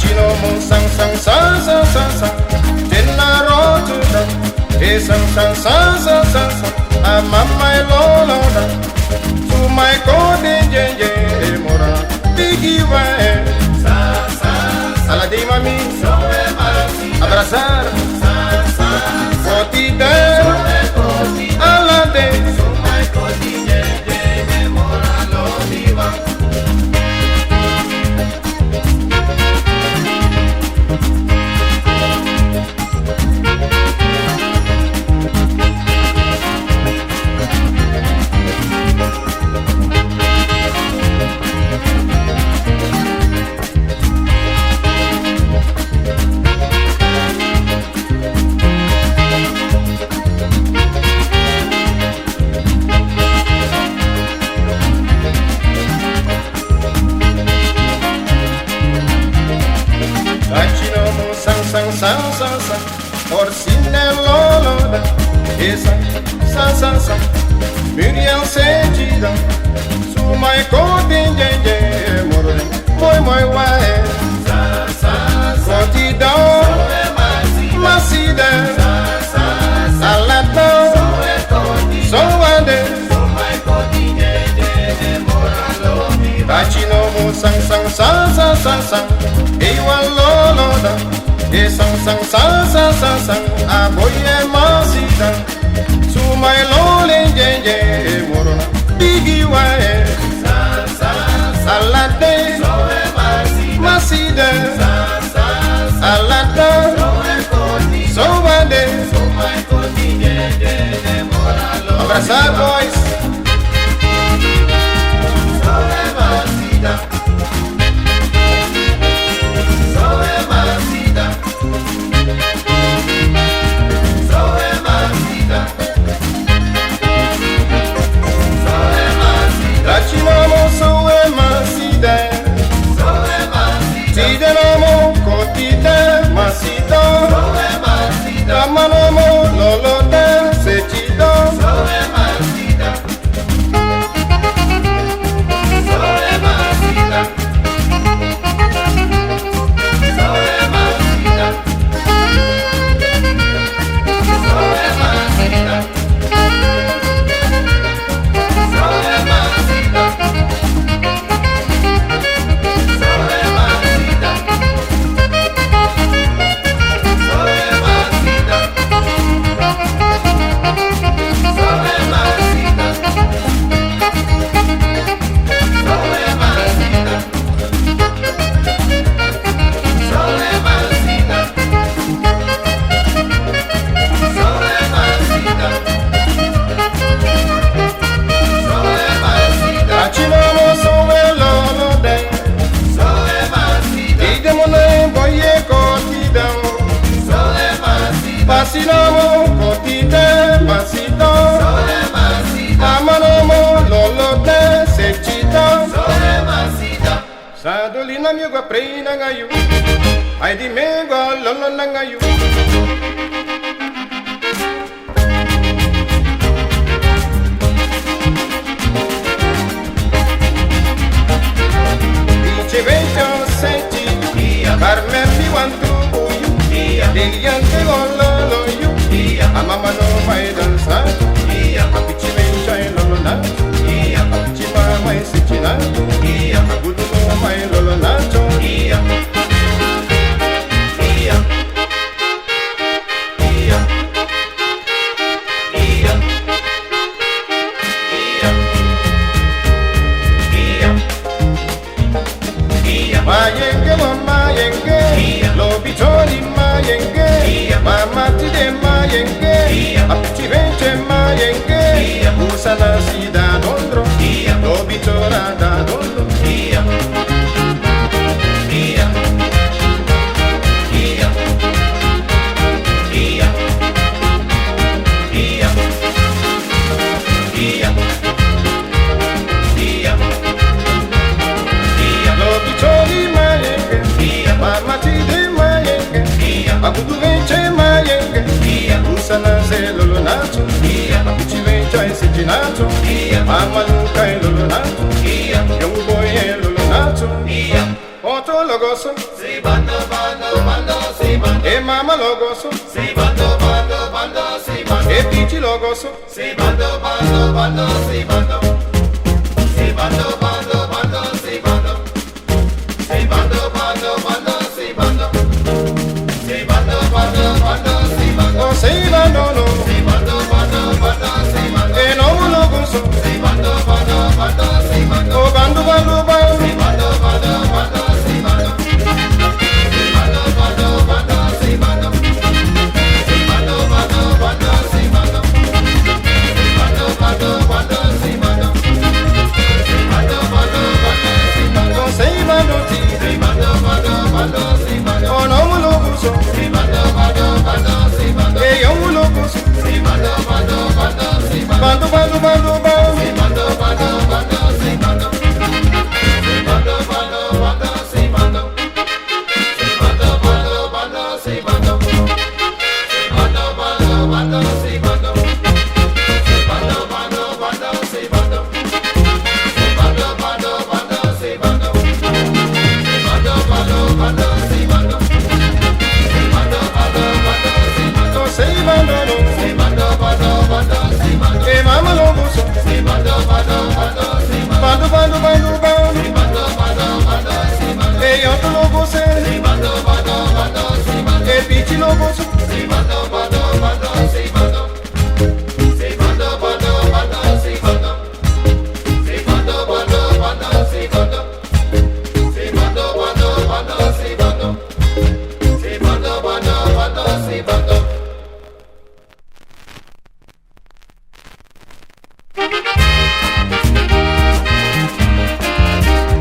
Achino mo sang sang sang sang sang sang Tenna rotuda E sang sang sang sang sang sang Amamai loloda Sumai kode jenje E mora Bigi wae Sang sang sang Aladi mami Soe marasi Abrazar Sang sang sang Kotide Soe kotide Alade Sumai kodi jenje E mora lodiva sang sang sang Orsine loloda E sang sang sang sang Muriel sentida Sumai kotin jenje Morre moi moi wae Sang sang sang Kotida Masida Sang sang sang Alata Soe koti Soande Sumai kotin jenje Moralomi Tachino mo sang sang sang sang sang sang Ewa loloda E sang sang sang sang sang sang Aboye masida Sumai lole jenje morona Bigi wae Sang sang sang Alate Soe masida Sang sang sang Alata Soe koti Soande Sumai koti jenje moralo Abraçar boys Soe masida Ramanomo lolote sechito Soe masida Soe masida Soe masida Soe masida Soe masida Soe masida Pasinomo, kotite, masito Soe masida Amanomo, lolote, sechito Soe masida Sadolina miyo gua prina ngayu Ay di me gua lolo na ngayu Dice vecho senti Carmen piwantu uyu Diliante golo Amama no mai dansa Apichi menchai lolona Apichi mai sechina Agudu no mai lolona Mayenge mama yenge Lobichoni mayenge Mama tide mayenge Apichi venche mayenge Usana sida dondro Lobichora da dondro Agudu venche mayenge Usana se lolo nacho Apichi venche se nacho Mama nunca lolo nacho Young boy lolo nacho Otro lo logoso, si bando, si bando, e mama logoso, si bando, si bando, e pici logoso, si bando, si bando, si bando, si bando, si bando, si bando, si bando, si bando, oh sei bando no, si bando, si bando, e non logoso, si bando, si bando, oh bando bando bando, si bando, si bando, si bando, si bando, si bando, si bando, si bando, oh sei bando ti, si bando, si bando, oh non logoso, si bando, si bando, e io logoso, si bando, si bando, bando bando bando bando, si bando, si bando, si bando, si bando, si bando, si bando, si bando, oh sei bando no, si bando, si bando, e mama logoso, si bando, si bando, bando bando bando, si bando, si bando, e io logoso, si bando, si bando, e pici logoso, si bando, si bando, si bando, si bando, si bando, si bando, si bando, si bando, si bando, si bando.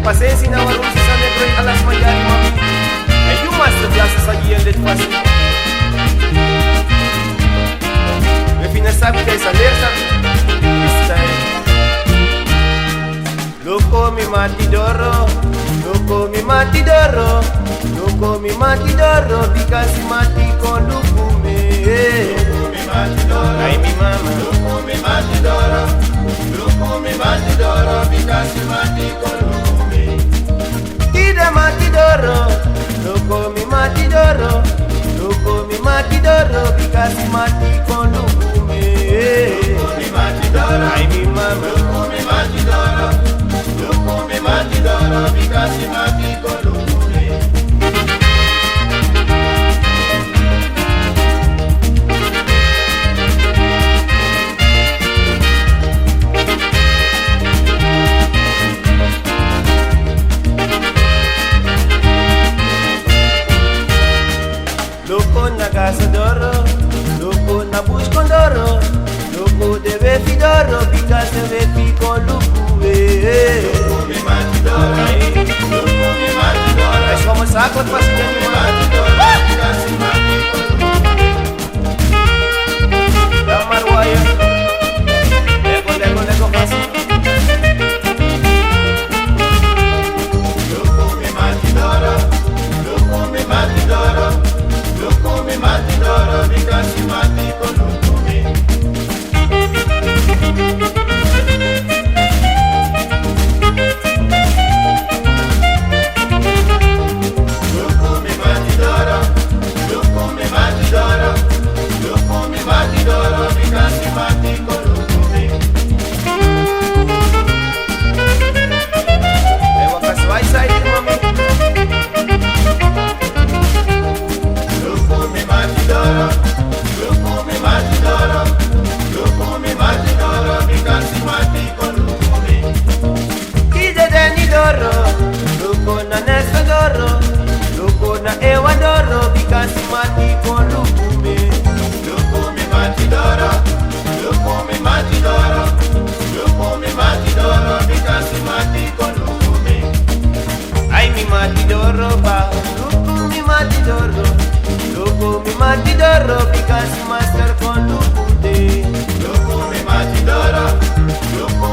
Pasensi na warung sa negro yung alas manjari mami. Ay yung master biasa sa giyandet pasi. Me pinasabi kay sa lersa. Style. Loko mi mati doro, loko mi mati doro, loko mi mati doro, bikasi mati ko luku me. Ay mi mama, Mi mati doro, bikasi mati kolumi. ida mati doro, loko mi mati doro, loko mi mati doro, bikasi mati ko luku me. Mi mati doro, Ay mi mama, mi mati doro, bikasi mati kolumi. loko na casa doro, loko na busco doro, loko deve fidoro, bikasi deve pico luku me. Mi mati doro, mi mati doro, Ay como sakot pasi dyan mi mama. mati doro, bikasi mati kolumi. Damar waya, lego pasi. Mi mati doro, mi mati doro, mi mati doro, bikasi mati kolumi. Mi mati doro, mi mati doro, mi mati doro, bikasi mati kolumi. Ay wakas wai sa iyo mami. Mi mati doro, mi mati doro, mi mati doro, bikasi mati kolumi. Ida deni doro, loko na nesta doro, loko na ewa doro, bikasi mati ko luku me. Mi mati doro, mi mati doro, mi mati doro, bikasi mati kolumi. Ay mi mati doro ba, loko mi mati doro, loko mi mati doro, bikasi master ko luku de. Mi mati doro,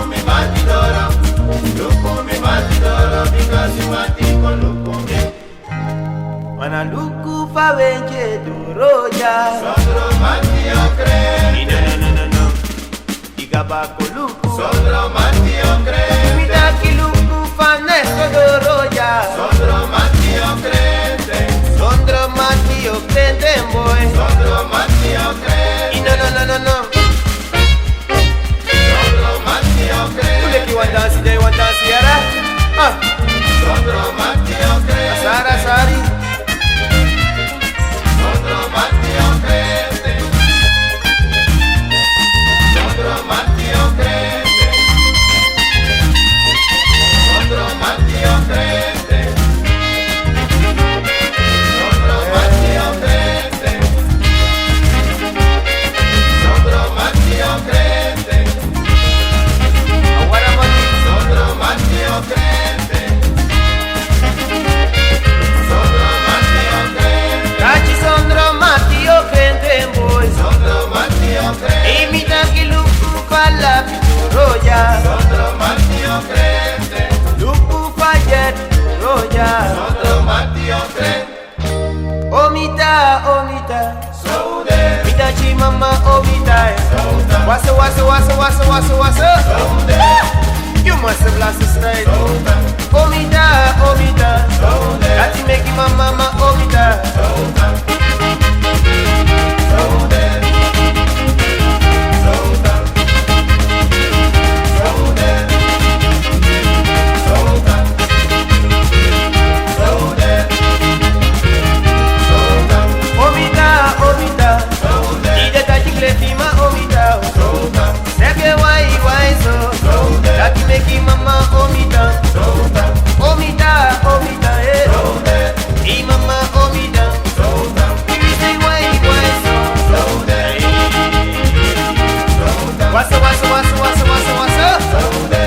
mi mati doro, mi mati doro, bikasi mati kolumi. Mana luku fa wenje doro ja. Sandro mati okre, No. Iga ba ko luku. Sandro mati okre, Mi da ki luku fa nesto doroya. Sondro Matteo Crente, Sondro Matteo Crente boy. Sondro Matteo Crente, No no no no no. Sondro Matteo Crente, Ule ki wan dance day wan dance yara. Sondro Matteo Crente, Sara sari. Sondro Matteo Crente, Sondro Matteo Crente, Sondro Matteo Crente, Sondro Matteo Crente, Sondro Matteo Crente, Awara mani. Sondro Matteo Crente, Sondro Matteo Crente, Kachi Sondro Matteo Crente boy. Sondro Matteo Crente, Imita ki lupu pala doroya. Sondro Matteo Crente, Lupu fajet doroya. Sondro Matteo Crente, Omita omita. Soude, Mita chi mama omita. Souda, Wasa wasa wasa wasa wasa wasa. Soude, You must have lost the style. Souda, Omita omita. Soude, Kati meki mama omita. Souda, Soude, Souda, Soude, Souda, Soude, Souda, Omita omita. Soude, Ida kati kletima omita. Souda, Sege wai wai so. Soude, Kati meki mama omita. Souda, Omita omita eh. Soude, I mama omita. Souda, You say wai wai so. Soude, Souda, Wasa wasa wasa wasa wasa wasa. Soude,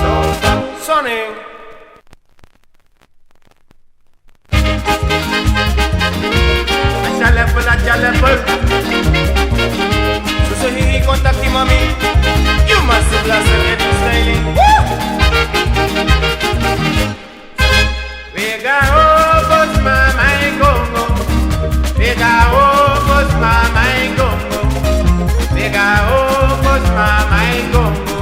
Souda. Sonny. Acha level. So he contact him mami. You must have lost the head styling. Vega ojos mama y Congo. Vega ojos mama y Congo. Vega ojos mama y Congo.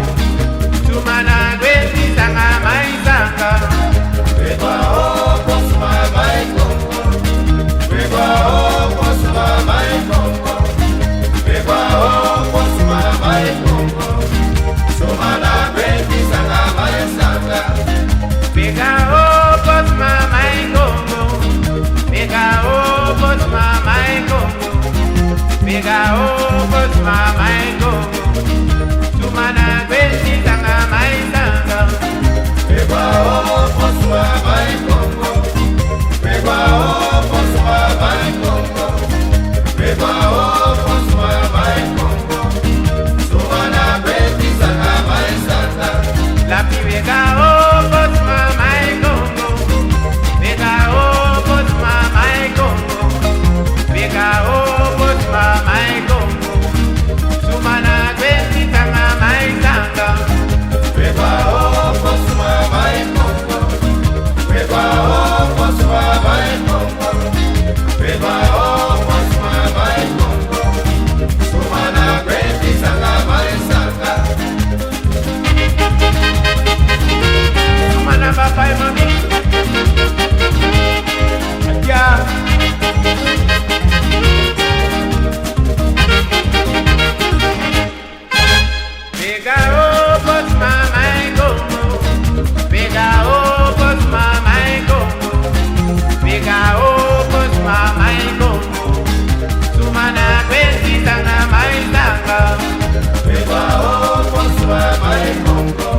Chumana gwezi sanga mai sanga. Pegua ojos, mamá y Congo. Pegua ojos, mamá y Congo. Pegua ojos, mamá y Congo. Sumana greti sanga mai sanga. Vega ojos mama y Congo. Vega ojos mama y Congo. Vega ojos mama y Congo. Chumana gwezi sanga mai sanga. Pegua ojos, mamá y Congo. Pegua ojos, mamá y Congo. Pegua ojos, mamá y Congo. Sumana greti sanga mai sanga. La pi vega ojos mama y Congo. Vega ojos mama y Congo. Vega ojos mama y Congo. Chumana gwezi sanga mai sanga. Pegua ojos, mamá y Congo. Pegua ojos, mamá y Congo. Pegua ojos, mamá y Congo. Sumana greti sanga mai sanga. Chumana papa y mami. Ya. Vega ojos mama y Congo. Vega ojos mama y Congo. Vega ojos mama y Congo. Chumana gwezi sanga mai sanga. Pegua ojos, mamá y Congo.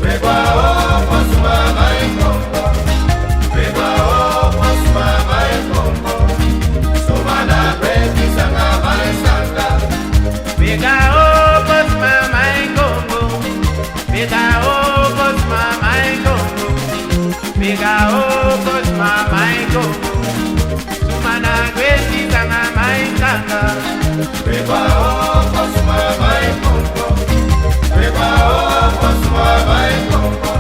Pegua ojos, mamá y Congo. Pegua ojos, mamá y Congo. Sumana greti sanga mai sanga. Vega ojos mama y Congo. Vega ojos mama y Congo. Vega ojos mama y Congo. Chumana gwezi sanga mai sanga. Pegua ojos, mamá y Congo. Pegua ojos, mamá y Congo.